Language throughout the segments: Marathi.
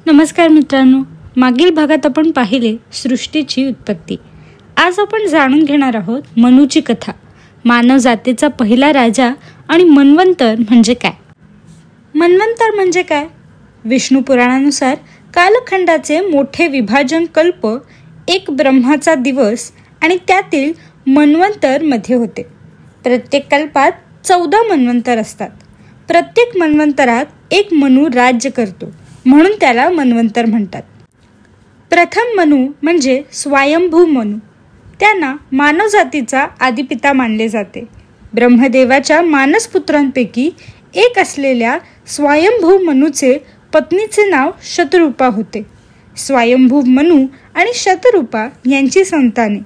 नमस्कार मित्रांनो, मागील भागात आपण पाहिले सृष्टीची उत्पत्ती. आज आपण जाणून घेणार आहोत मनूची कथा, मानव जातीचा पहिला राजा आणि मन्वंतर म्हणजे काय. मन्वंतर म्हणजे काय? विष्णू पुराणानुसार कालखंडाचे मोठे विभाजन कल्प एक ब्रह्माचा दिवस आणि त्यातील मन्वंतर मध्ये होते. प्रत्येक कल्पात 14 मन्वंतर असतात. प्रत्येक मन्वंतरात एक मनू राज्य करतो, म्हणून त्याला मन्वंतर म्हणतात. प्रथम मनू म्हणजे स्वयंभू मनू. त्यांना मानवजातीचा आदिपिता मानले जाते. ब्रह्मदेवाच्या मानसपुत्रांपैकी एक असलेल्या स्वयंभू मनूचे पत्नीचे नाव शतरूपा होते. स्वयंभू मनू आणि शतरूपा यांची संताने,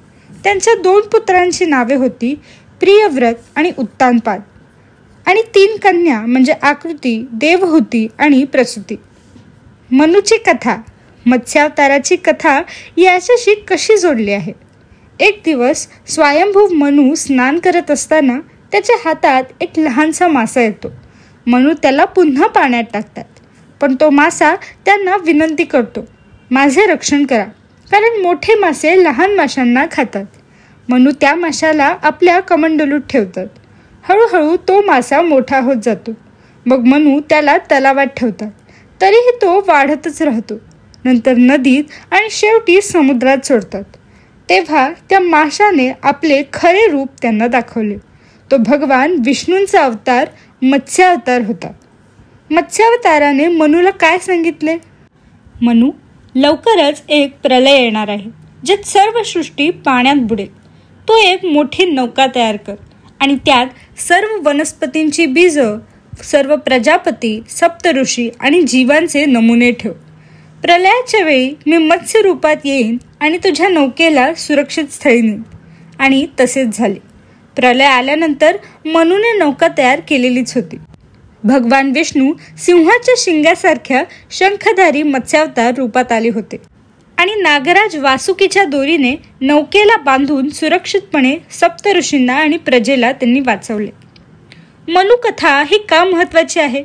त्यांच्या 2 पुत्रांची नावे होती प्रियव्रत आणि उत्तानपाद, आणि 3 कन्या म्हणजे आकृती, देवहूती आणि प्रसूती. मनूची कथा, मत्स्यावताराची कथा याच्याशी कशी जोडली आहे? एक दिवस स्वयंभू मनू स्नान करत असताना त्याच्या हातात एक लहानसा मासा येतो. मनू त्याला पुन्हा पाण्यात टाकतात, पण तो मासा त्यांना विनंती करतो, माझे रक्षण करा, कारण मोठे मासे लहान माशांना खातात. मनू त्या माशाला आपल्या कमंडलूत ठेवतात. हळूहळू तो मासा मोठा होत जातो. मग मनू त्याला तलावात ठेवतात, तरीही तो वाढतच राहतो. नंतर नदीत आणि शेवटी समुद्रात सोडतात. तेव्हा त्या माशाने आपले खरे रूप त्यांना दाखवले. तो भगवान विष्णूंचा अवतार मत्स्यावतार होता. मत्स्यावताराने मनूला काय सांगितले? मनू, लवकरच एक प्रलय येणार आहे, ज्यात सर्व सृष्टी पाण्यात बुडेल. तो एक मोठी नौका तयार कर आणि त्यात सर्व वनस्पतींची बीज, सर्व प्रजापती, सप्तऋषी आणि जीवांचे नमुने ठेव. प्रलयाच्या वेळी मी मत्स्य रूपात येईन आणि तुझ्या नौकेला सुरक्षित स्थळी नेईन. आणि तसेच झाले. प्रलय आल्यानंतर मनूने नौका तयार केलेलीच होती. भगवान विष्णू सिंहाच्या शिंगासारख्या शंखधारी मत्स्यावतार रूपात आले होते आणि नागराज वासुकीच्या दोरीने नौकेला बांधून सुरक्षितपणे सप्तऋषींना आणि प्रजेला त्यांनी वाचवले. मनुकथा ही का महत्त्वाची आहे?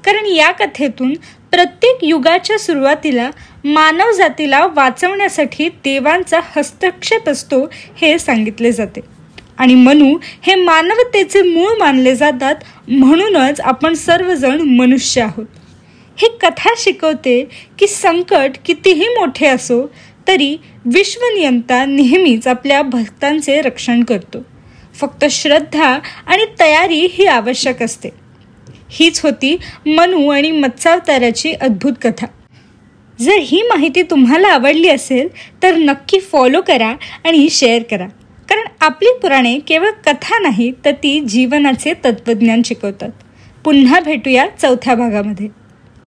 कारण या कथेतून प्रत्येक युगाच्या सुरुवातीला मानव जातीला वाचवण्यासाठी देवांचा हस्तक्षेप असतो हे सांगितले जाते. आणि मनू हे मानवतेचे मूळ मानले जातात. म्हणूनच आपण सर्वजण मनुष्य आहोत. ही कथा शिकवते की संकट कितीही मोठे असो तरी विश्वनियंता नेहमीच आपल्या भक्तांचे रक्षण करतो. फक्त श्रद्धा आणि तयारी ही आवश्यक असते. हीच होती मनू आणि मत्स्यावताराची अद्भुत कथा. जर ही माहिती तुम्हाला आवडली असेल तर नक्की फॉलो करा आणि शेअर करा, कारण आपली पुराणे केवळ कथा नाही तर ती जीवनाचे तत्वज्ञान शिकवतात. पुन्हा भेटूया 4थ्या भागामध्ये.